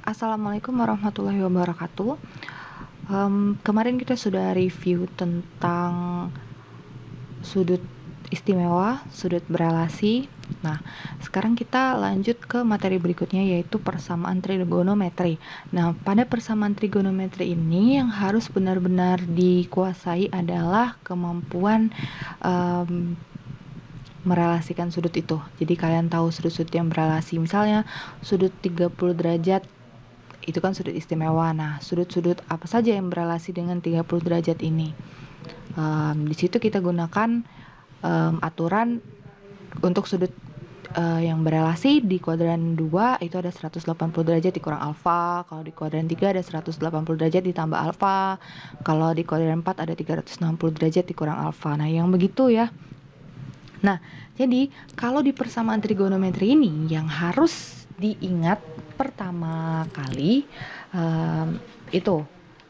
Assalamualaikum warahmatullahi wabarakatuh. Kemarin kita sudah review tentang sudut istimewa, sudut berelasi. Nah, sekarang kita lanjut ke materi berikutnya, yaitu persamaan trigonometri. Nah, pada persamaan trigonometri ini yang harus benar-benar dikuasai adalah kemampuan merelasikan sudut itu. Jadi kalian tahu sudut-sudut yang berelasi. Misalnya sudut 30 derajat itu kan sudut istimewa. Nah, sudut-sudut apa saja yang berelasi dengan 30 derajat ini? Di situ kita gunakan aturan untuk sudut yang berelasi di kuadran 2 itu ada 180 derajat dikurang alfa. Kalau di kuadran 3 ada 180 derajat ditambah alfa. Kalau di kuadran 4 ada 360 derajat dikurang alfa. Nah, yang begitu ya. Nah, jadi kalau di persamaan trigonometri ini yang harus diingat pertama kali itu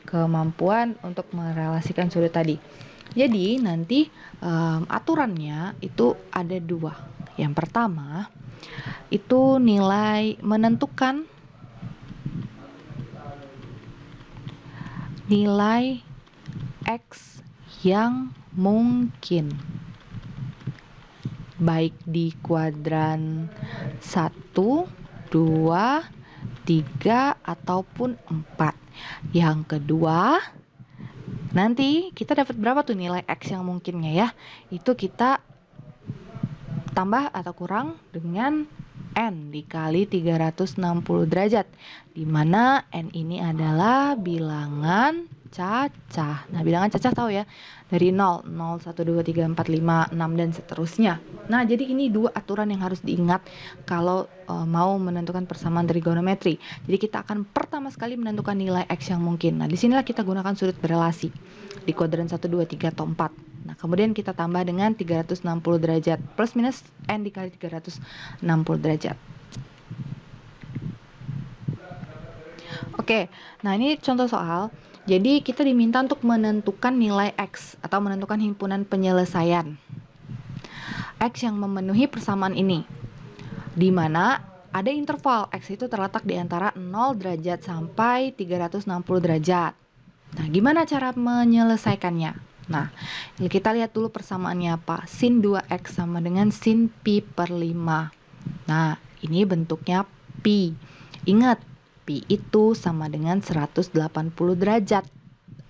kemampuan untuk merelasikan sudut tadi. Jadi nanti aturannya itu ada dua. Yang pertama itu nilai menentukan nilai X yang mungkin baik di kuadran 1, 2, 3, ataupun 4. Yang kedua, nanti kita dapat berapa tuh nilai X yang mungkinnya ya? Itu kita tambah atau kurang dengan N dikali 360 derajat, di mana N ini adalah bilangan cacah. Nah, bilangan cacah tahu ya, dari 0, 0, 1, 2, 3, 4, 5, 6, dan seterusnya. Nah, jadi ini dua aturan yang harus diingat kalau mau menentukan persamaan trigonometri. Jadi kita akan pertama sekali menentukan nilai X yang mungkin. Nah, disinilah kita gunakan sudut berelasi di kuadran 1, 2, 3, atau 4. Nah, kemudian kita tambah dengan 360 derajat plus minus N dikali 360 derajat. Oke, nah ini contoh soal. Jadi kita diminta untuk menentukan nilai X atau menentukan himpunan penyelesaian X yang memenuhi persamaan ini, di mana ada interval X itu terletak di antara 0 derajat sampai 360 derajat. Nah, gimana cara menyelesaikannya? Nah, kita lihat dulu persamaannya apa. Sin 2X sama dengan sin pi per 5. Nah, ini bentuknya pi. Ingat, pi itu sama dengan 180 derajat.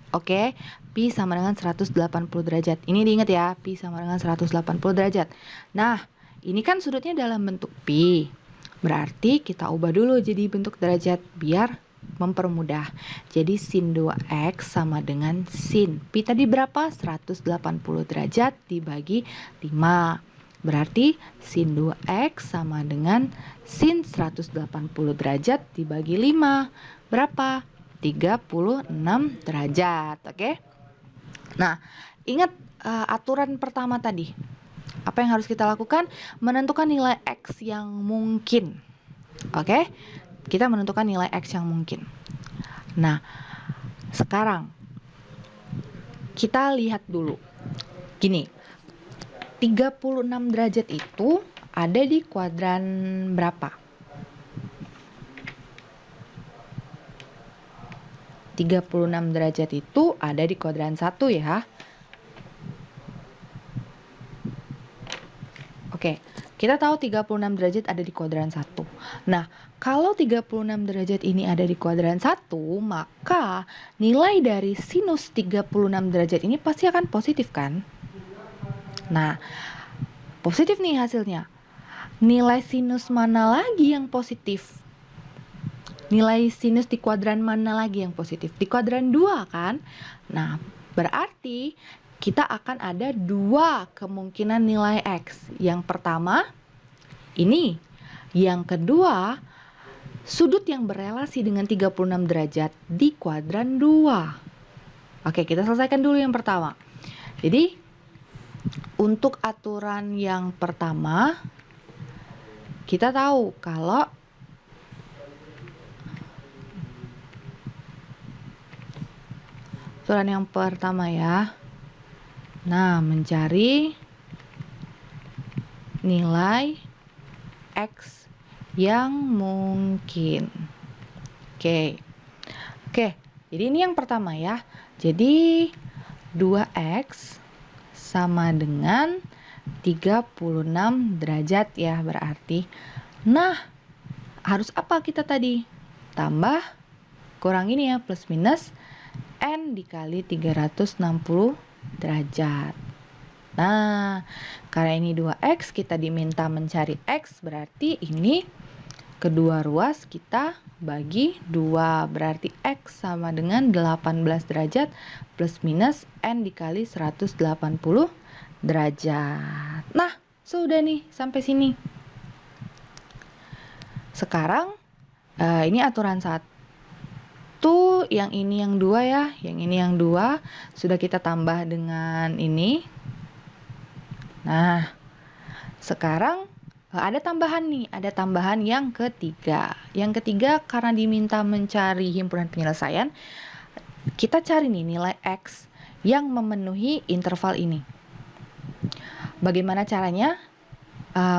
Oke, pi sama dengan 180 derajat. Ini diingat ya, pi sama dengan 180 derajat. Nah, ini kan sudutnya dalam bentuk pi. Berarti kita ubah dulu jadi bentuk derajat biar mempermudah. Jadi sin 2X sama dengan sin pi tadi berapa? 180 derajat dibagi 5. Berarti sin 2X sama dengan sin 180 derajat dibagi 5. Berapa? 36 derajat. Oke? Nah, ingat aturan pertama tadi. Apa yang harus kita lakukan? Menentukan nilai X yang mungkin. Oke? Kita menentukan nilai X yang mungkin. Nah, sekarang kita lihat dulu. Gini, 36 derajat itu ada di kuadran berapa? 36 derajat itu ada di kuadran 1 ya. Oke, kita tahu 36 derajat ada di kuadran 1. Nah, kalau 36 derajat ini ada di kuadran 1, maka nilai dari sinus 36 derajat ini pasti akan positif kan? Nah, positif nih hasilnya. Nilai sinus mana lagi yang positif? Nilai sinus di kuadran mana lagi yang positif? Di kuadran 2 kan? Nah, berarti kita akan ada dua kemungkinan nilai X. Yang pertama, ini. Yang kedua, sudut yang berelasi dengan 36 derajat di kuadran 2. Oke, kita selesaikan dulu yang pertama. Jadi, untuk aturan yang pertama, kita tahu kalau aturan yang pertama ya. Nah, mencari nilai X yang mungkin. Oke. Oke, jadi ini yang pertama ya. Jadi 2x sama dengan 36 derajat ya berarti. Nah, harus apa kita tadi? Tambah, kurang ini ya, plus minus n dikali 360 derajat. Nah, karena ini 2x, kita diminta mencari x, berarti ini kedua ruas kita bagi 2. Berarti x sama dengan 18 derajat plus minus n dikali 180 derajat. Nah, sudah nih sampai sini. Sekarang ini aturan 1, yang ini yang 2 ya, yang ini yang 2 sudah kita tambah dengan ini. Nah, sekarang ada tambahan nih, ada tambahan yang ketiga. Yang ketiga, karena diminta mencari himpunan penyelesaian, kita cari nih nilai x yang memenuhi interval ini. Bagaimana caranya?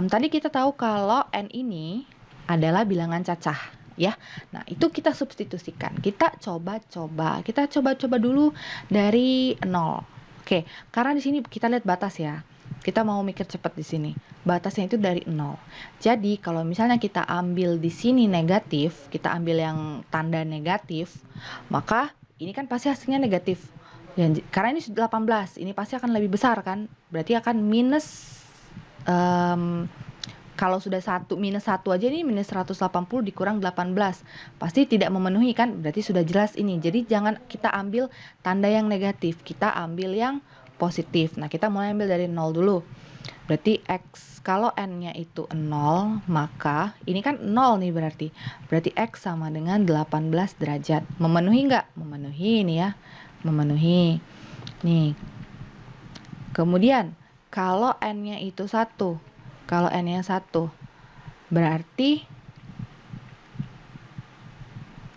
Tadi kita tahu kalau n ini adalah bilangan cacah, ya. Nah, itu kita substitusikan. Kita coba-coba dulu dari 0. Oke, karena di sini kita lihat batas ya. Kita mau mikir cepat di sini. Batasnya itu dari 0. Jadi, kalau misalnya kita ambil di sini negatif, kita ambil yang tanda negatif, maka ini kan pasti hasilnya negatif. Karena ini 18, ini pasti akan lebih besar kan? Berarti akan minus, kalau sudah minus 1 aja ini minus 180 dikurang 18. Pasti tidak memenuhi kan? Berarti sudah jelas ini. Jadi jangan kita ambil tanda yang negatif, kita ambil yang positif. Nah, kita mulai ambil dari 0 dulu. Berarti x, kalau n-nya itu 0, maka ini kan 0 nih berarti. Berarti x sama dengan 18 derajat. Memenuhi nggak? Memenuhi ini ya. Memenuhi. Nih. Kemudian, kalau n-nya itu 1. Kalau n-nya 1, berarti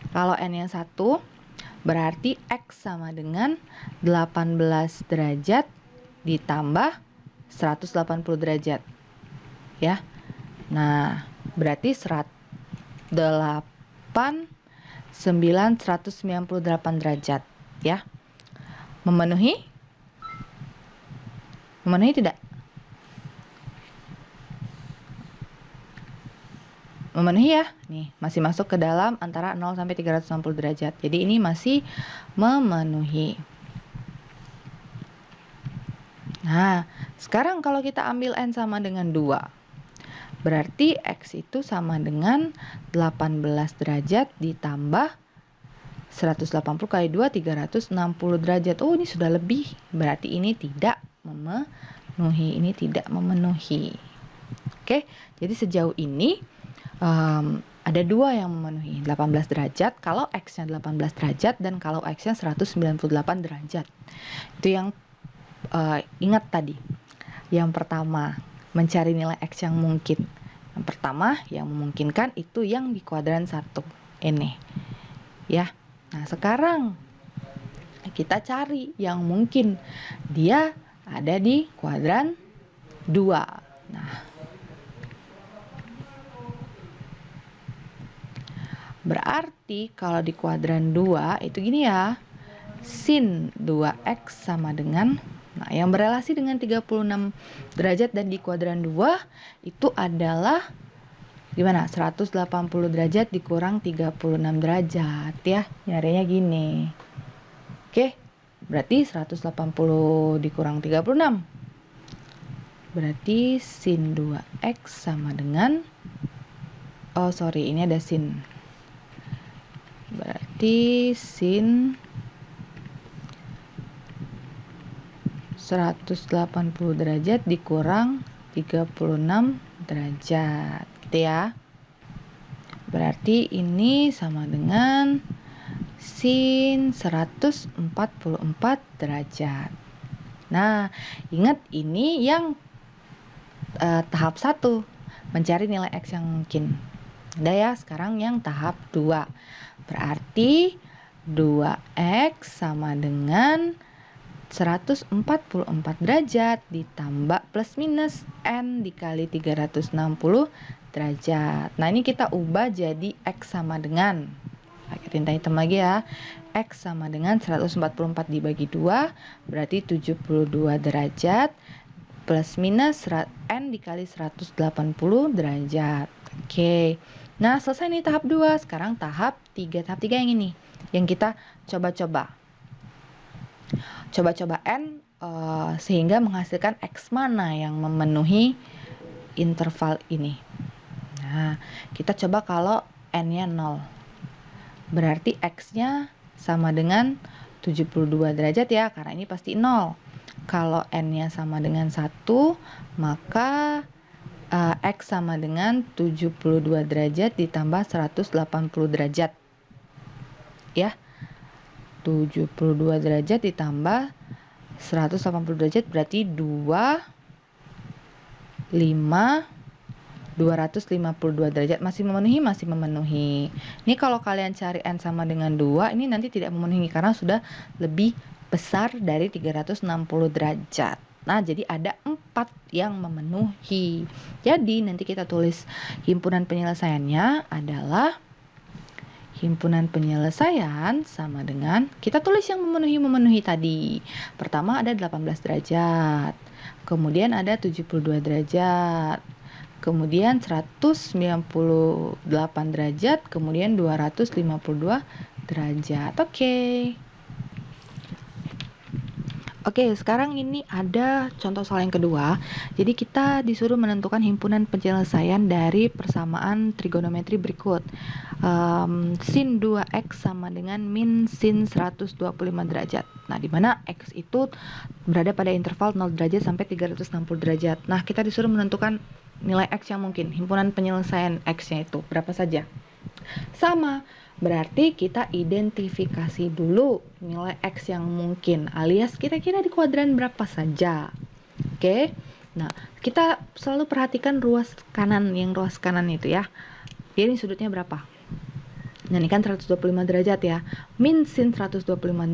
kalau n-nya 1, berarti x sama dengan 18 derajat ditambah 180 derajat. Ya. Nah, berarti 198 derajat, ya. Memenuhi? Memenuhi tidak? Memenuhi ya. Nih, masih masuk ke dalam antara 0 sampai 360 derajat. Jadi ini masih memenuhi. Nah, sekarang kalau kita ambil n sama dengan 2, berarti x itu sama dengan 18 derajat ditambah 180 kali 2, 360 derajat. Oh, ini sudah lebih. Berarti ini tidak memenuhi. Ini tidak memenuhi. Oke, jadi sejauh ini ada 2 yang memenuhi, 18 derajat kalau x-nya 18 derajat dan kalau x-nya 198 derajat. Itu yang ingat tadi. Yang pertama, mencari nilai x yang mungkin. Yang pertama, yang memungkinkan itu yang di kuadran 1. Ini. Ya. Nah, sekarang kita cari yang mungkin. Dia ada di kuadran 2. Nah, berarti kalau di kuadran 2 itu gini ya. Sin 2x sama dengan, nah yang berelasi dengan 36 derajat dan di kuadran 2 itu adalah gimana? 180 derajat dikurang 36 derajat ya. Nyarinya gini. Oke. Berarti 180 dikurang 36. Berarti sin 2x sama dengan, ini ada sin. Berarti sin 180 derajat dikurang 36 derajat, gitu ya. Berarti ini sama dengan sin 144 derajat. Nah, ingat ini yang tahap 1, mencari nilai x yang mungkin. Udah ya, sekarang yang tahap 2. Berarti 2x sama dengan 144 derajat ditambah plus minus n dikali 360 derajat. Nah, ini kita ubah jadi x sama dengan. Pakai tinta hitam lagi ya. X sama dengan 144 dibagi 2, berarti 72 derajat. Plus minus N dikali 180 derajat. Oke. Nah, selesai nih tahap 2. Sekarang tahap 3. Tahap 3 yang ini. Yang kita coba-coba. Coba-coba N sehingga menghasilkan X mana yang memenuhi interval ini. Nah, kita coba kalau N-nya 0. Berarti X-nya sama dengan 72 derajat ya, karena ini pasti 0. Kalau N-nya sama dengan 1, maka X sama dengan 72 derajat ditambah 180 derajat. Ya, 72 derajat ditambah 180 derajat berarti 250 derajat. Masih memenuhi? Masih memenuhi. Ini kalau kalian cari N sama dengan 2, ini nanti tidak memenuhi karena sudah lebih besar dari 360 derajat. Nah, jadi ada 4 yang memenuhi. Jadi nanti kita tulis himpunan penyelesaiannya adalah himpunan penyelesaian sama dengan, kita tulis yang memenuhi tadi. Pertama ada 18 derajat, kemudian ada 72 derajat, kemudian 198 derajat, kemudian 252 derajat. Oke, sekarang ini ada contoh soal yang kedua. Jadi kita disuruh menentukan himpunan penyelesaian dari persamaan trigonometri berikut. Sin 2x sama dengan min sin 125 derajat. Nah, di mana x itu berada pada interval 0 derajat sampai 360 derajat. Nah, kita disuruh menentukan nilai x yang mungkin. Himpunan penyelesaian x-nya itu berapa saja? Sama, berarti kita identifikasi dulu nilai X yang mungkin, alias kira-kira di kuadran berapa saja. Oke, nah kita selalu perhatikan ruas kanan, yang ruas kanan itu ya. Ini sudutnya berapa? Nah, ini kan 125 derajat ya. Min sin 125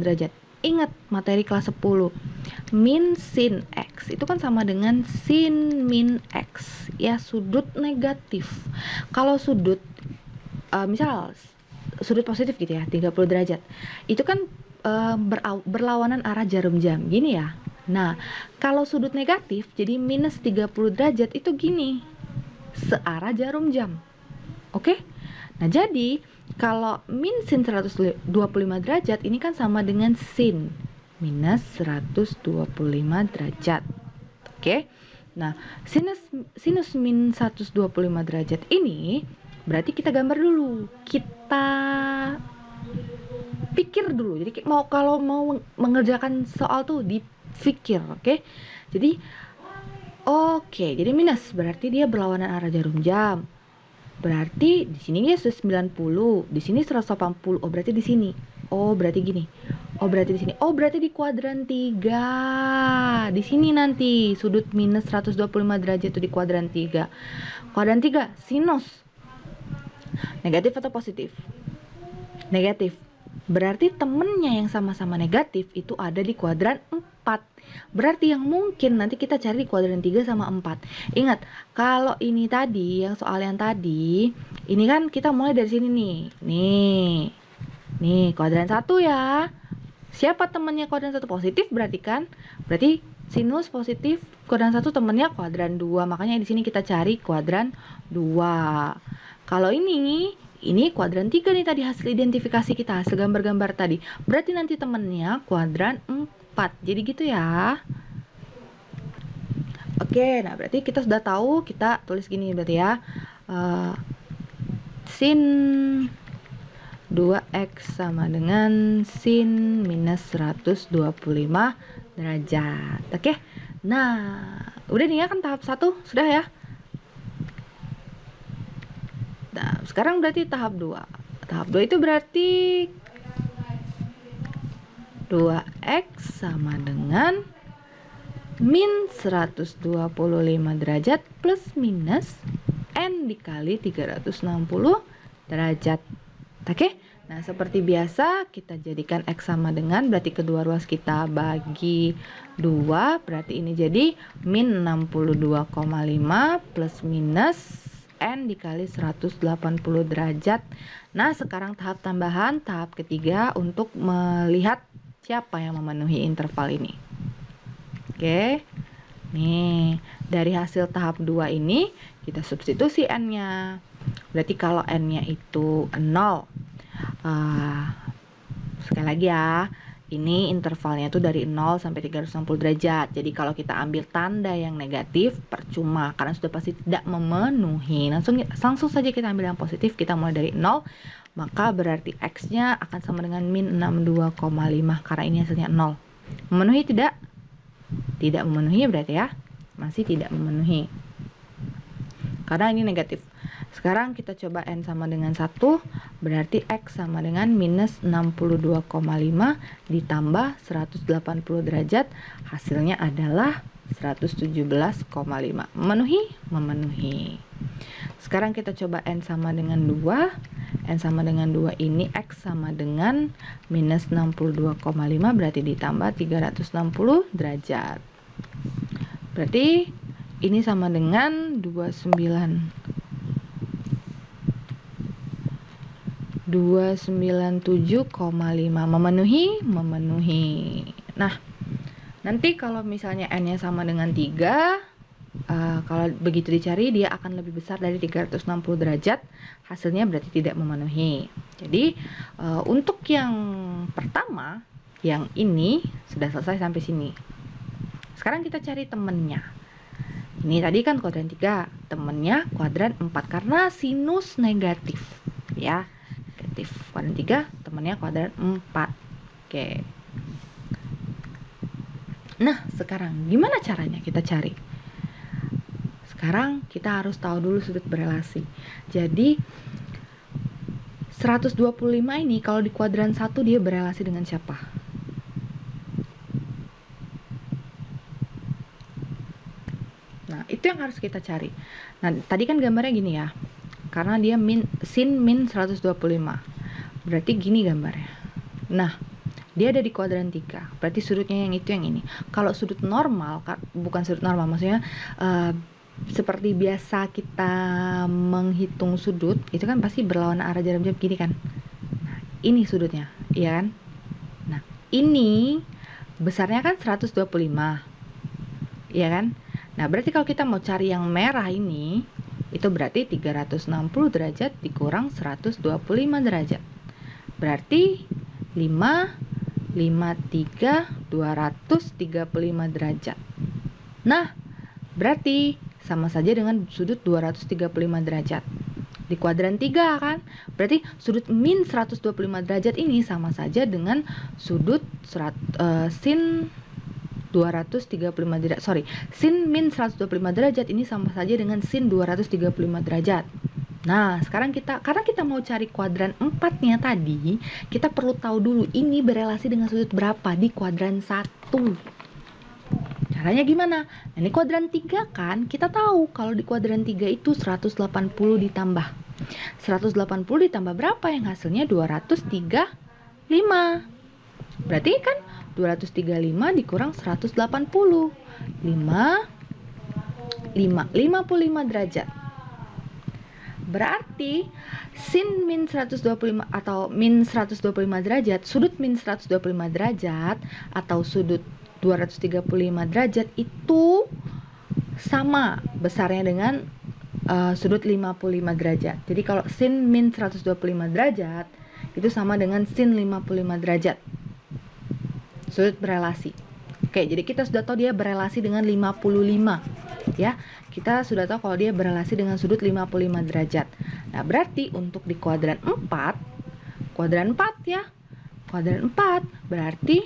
derajat. Ingat materi kelas 10. Min sin X itu kan sama dengan sin min X. Ya, sudut negatif. Kalau sudut misal sudut positif gitu ya, 30 derajat. Itu kan berlawanan arah jarum jam, gini ya. Nah, kalau sudut negatif, jadi minus 30 derajat itu gini, searah jarum jam. Oke? Nah, jadi kalau min sin 125 derajat, ini kan sama dengan sin minus 125 derajat. Oke? Nah, sinus min 125 derajat ini berarti kita gambar dulu, kita pikir dulu. Jadi kalau mau mengerjakan soal tuh dipikir, oke? Jadi jadi minus berarti dia berlawanan arah jarum jam. Berarti di sini dia 90, di sini 180. Oh, berarti di sini. Oh, berarti gini. Oh, berarti di sini. Oh, berarti di kuadran 3. Di sini nanti sudut minus 125 derajat itu di kuadran 3. Kuadran 3 sinus. Negatif atau positif? Negatif. Berarti temennya yang sama-sama negatif itu ada di kuadran 4. Berarti yang mungkin nanti kita cari di kuadran 3 sama 4. Ingat, kalau ini tadi, yang soal yang tadi, ini kan kita mulai dari sini nih. Nih, kuadran 1 ya. Siapa temennya kuadran 1 positif berarti kan? Berarti sinus positif kuadran 1 temennya kuadran 2. Makanya di sini kita cari kuadran 2. Kalau ini kuadran 3 nih tadi hasil identifikasi kita, hasil gambar-gambar tadi. Berarti nanti temennya kuadran 4. Jadi gitu ya. Oke, nah berarti kita sudah tahu, kita tulis gini berarti ya. Sin 2x sama dengan sin minus 125 derajat. Oke. Nah, udah nih ya kan tahap 1 sudah ya. Nah, sekarang berarti tahap 2. Tahap 2 itu berarti 2x sama dengan min 125 derajat plus minus n dikali 360 derajat. Oke? Nah, seperti biasa kita jadikan x sama dengan, berarti kedua ruas kita bagi 2, berarti ini jadi min 62,5 plus minus N dikali 180 derajat. Nah, sekarang tahap tambahan, tahap ketiga untuk melihat siapa yang memenuhi interval ini. Oke. Nih, dari hasil tahap 2 ini kita substitusi N-nya. Berarti kalau N-nya itu 0. Sekali lagi ya, ini intervalnya tuh dari 0 sampai 360 derajat. Jadi kalau kita ambil tanda yang negatif, percuma karena sudah pasti tidak memenuhi. Langsung saja kita ambil yang positif, kita mulai dari 0. Maka berarti X-nya akan sama dengan min 62,5 karena ini hasilnya 0. Memenuhi tidak? Tidak memenuhi berarti ya. Masih tidak memenuhi. Karena ini negatif. Sekarang kita coba N sama dengan 1, berarti X sama dengan minus 62,5 ditambah 180 derajat, hasilnya adalah 117,5. Memenuhi? Memenuhi. Sekarang kita coba N sama dengan 2. N sama dengan 2 ini X sama dengan minus 62,5, berarti ditambah 360 derajat. Berarti ini sama dengan 297,5. Memenuhi? Memenuhi. Nah, nanti kalau misalnya N-nya sama dengan 3, kalau begitu dicari dia akan lebih besar dari 360 derajat, hasilnya berarti tidak memenuhi. Jadi untuk yang pertama, yang ini sudah selesai sampai sini. Sekarang kita cari temennya. Ini tadi kan kuadran 3, temennya kuadran 4 karena sinus negatif ya. Negatif. Kuadran 3, temennya kuadran 4. Oke. Nah, sekarang gimana caranya kita cari? Sekarang kita harus tahu dulu sudut berelasi. Jadi 125 ini kalau di kuadran 1 dia berelasi dengan siapa? Nah, itu yang harus kita cari. Nah, tadi kan gambarnya gini ya. Karena dia sin min 125. Berarti gini gambarnya. Nah, dia ada di kuadran 3. Berarti sudutnya yang itu yang ini. Kalau sudut normal, bukan sudut normal, maksudnya seperti biasa kita menghitung sudut, itu kan pasti berlawanan arah jarum jam gini kan. Nah, ini sudutnya, iya kan? Nah, ini besarnya kan 125. Iya kan? Nah, berarti kalau kita mau cari yang merah ini, itu berarti 360 derajat dikurang 125 derajat. Berarti 235 derajat. Nah, berarti sama saja dengan sudut 235 derajat. Di kuadran 3 kan? Berarti sudut min 125 derajat ini sama saja dengan sudut sin 235 derajat. Sin min 125 derajat ini sama saja dengan sin 235 derajat. Nah, sekarang karena kita mau cari kuadran 4-nya tadi, kita perlu tahu dulu ini berelasi dengan sudut berapa di kuadran 1. Caranya gimana? Nah, ini kuadran 3 kan, kita tahu kalau di kuadran 3 itu 180 ditambah 180 ditambah berapa yang hasilnya 235. Berarti kan 235 dikurang 180, 55 derajat. Berarti sin min 125 atau min 125 derajat, sudut min 125 derajat atau sudut 235 derajat itu sama besarnya dengan sudut 55 derajat. Jadi kalau sin min 125 derajat itu sama dengan sin 55 derajat. Sudut berelasi. Oke, jadi kita sudah tahu dia berelasi dengan 55 ya. Kita sudah tahu kalau dia berelasi dengan sudut 55 derajat. Nah, berarti untuk di kuadran 4 ya. Kuadran 4 berarti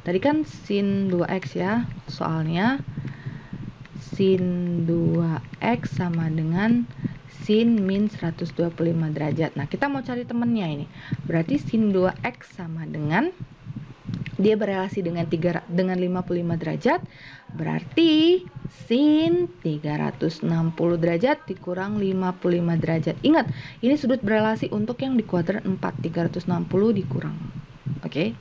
tadi kan sin 2x ya, soalnya sin 2x sama dengan sin min 125 derajat. Nah, kita mau cari temennya ini. Berarti sin 2x sama dengan, dia berelasi dengan 55 derajat, berarti sin 360 derajat dikurang 55 derajat. Ingat, ini sudut berelasi untuk yang di kuadran 4, 360 dikurang. Oke.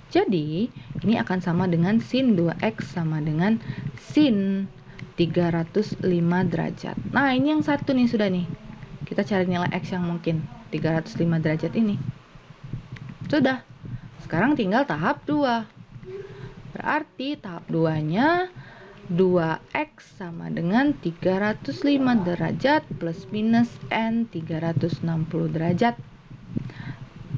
Jadi, ini akan sama dengan sin 2x sama dengan sin 305 derajat. Nah, ini yang satu nih sudah nih. Kita cari nilai X yang mungkin 305 derajat ini. Sudah. Sekarang tinggal tahap 2. Berarti tahap 2-nya 2X sama dengan 305 derajat plus minus N 360 derajat.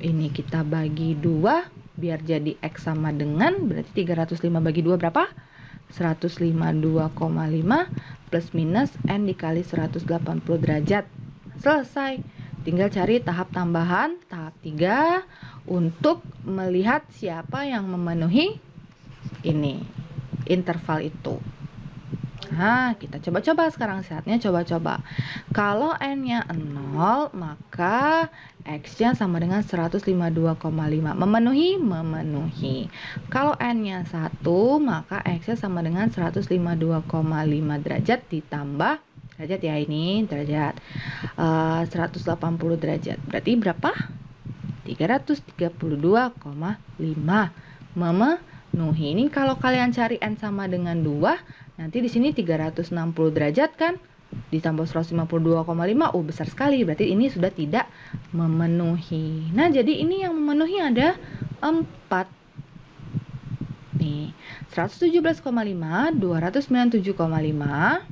Ini kita bagi 2 biar jadi X sama dengan, berarti 305 bagi 2 berapa? 152,5 plus minus N dikali 180 derajat. Selesai. Tinggal cari tahap tambahan, tahap 3 untuk melihat siapa yang memenuhi ini interval itu. Nah, kita coba-coba sekarang, saatnya coba-coba. Kalau N-nya 0, maka X-nya sama dengan 152,5. Memenuhi? Memenuhi. Kalau N-nya 1, maka X-nya sama dengan 152,5 derajat ditambah derajat ya, ini derajat 180 derajat. Berarti berapa? 332,5. Memenuhi. Ini kalau kalian cari N sama dengan 2, nanti di sini 360 derajat kan, ditambah 152,5, besar sekali. Berarti ini sudah tidak memenuhi. Nah, jadi ini yang memenuhi ada 4. Nih, 117,5, 297,5,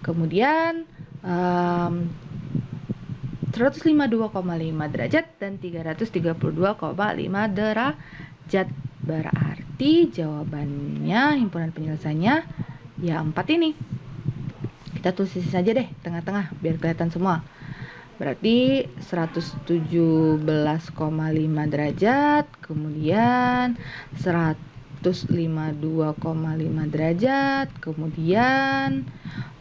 kemudian 152,5 derajat dan 332,5 derajat. Berarti jawabannya, himpunan penyelesaiannya ya 4 ini. Kita tulis saja deh tengah-tengah biar kelihatan semua. Berarti 117,5 derajat, kemudian 152,5 derajat, kemudian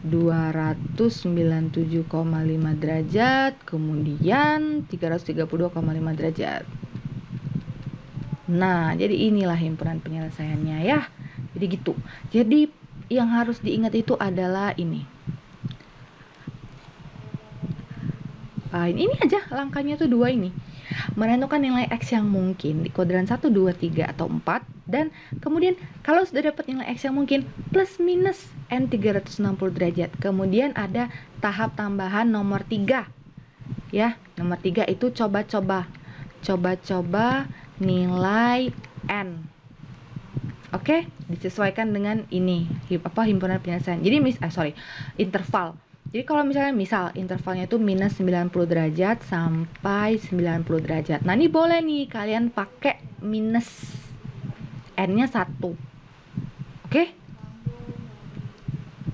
297,5 derajat, kemudian 332,5 derajat. Nah, jadi inilah himpunan penyelesaiannya ya. Jadi gitu. Jadi yang harus diingat itu adalah ini. Ini aja langkahnya tuh 2 ini. Menentukan nilai X yang mungkin di kuadran 1, 2, 3, atau 4. Dan kemudian kalau sudah dapat nilai X yang mungkin, plus minus N 360 derajat. Kemudian ada tahap tambahan nomor 3. Ya, nomor 3 itu coba-coba. Coba-coba nilai N. Oke, disesuaikan dengan ini himpunan penyelesaian. Jadi interval. Jadi kalau misalnya intervalnya itu minus 90 derajat sampai 90 derajat. Nah, ini boleh nih kalian pakai minus N-nya 1. Oke?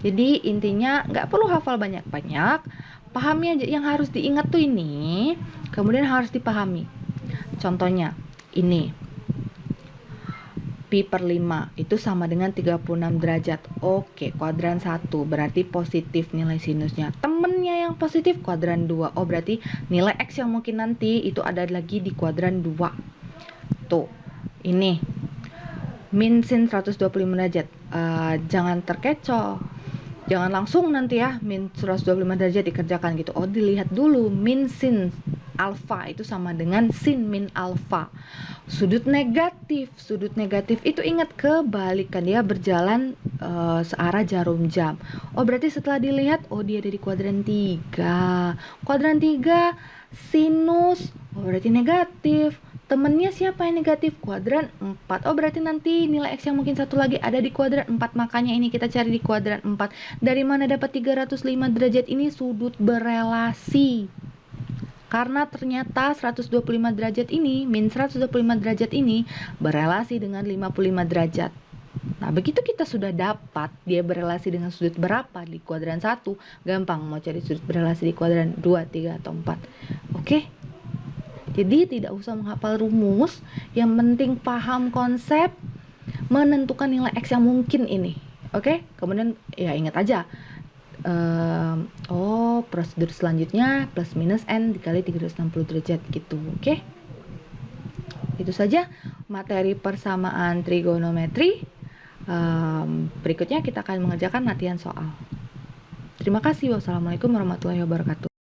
Jadi intinya nggak perlu hafal banyak-banyak. Pahami aja, yang harus diingat tuh ini, kemudian harus dipahami. Contohnya ini, pi per 5 itu sama dengan 36 derajat. Oke, kuadran 1 berarti positif nilai sinusnya. Temennya yang positif kuadran 2. Oh, berarti nilai X yang mungkin nanti itu ada lagi di kuadran 2. Tuh, ini min sin 125 derajat. Jangan terkecoh. Jangan langsung nanti ya min 125 derajat dikerjakan gitu. Oh, dilihat dulu min sin alfa itu sama dengan sin min alfa. Sudut negatif itu ingat kebalikan, dia berjalan searah jarum jam. Oh, berarti setelah dilihat, oh dia ada di kuadran 3. Kuadran 3 sinus, oh berarti negatif. Temennya siapa yang negatif? Kuadran 4. Oh, berarti nanti nilai X yang mungkin satu lagi ada di kuadran 4. Makanya ini kita cari di kuadran 4. Dari mana dapat 305 derajat ini? Sudut berelasi. Karena ternyata 125 derajat ini, min 125 derajat ini berelasi dengan 55 derajat. Nah, begitu kita sudah dapat dia berelasi dengan sudut berapa di kuadran 1, gampang mau cari sudut berelasi di kuadran 2, 3, atau 4. Oke? Jadi tidak usah menghafal rumus, yang penting paham konsep menentukan nilai X yang mungkin ini. Oke? Kemudian ya ingat aja, prosedur selanjutnya plus minus N dikali 360 derajat gitu. Oke? Itu saja materi persamaan trigonometri. Berikutnya kita akan mengerjakan latihan soal. Terima kasih. Wassalamualaikum warahmatullahi wabarakatuh.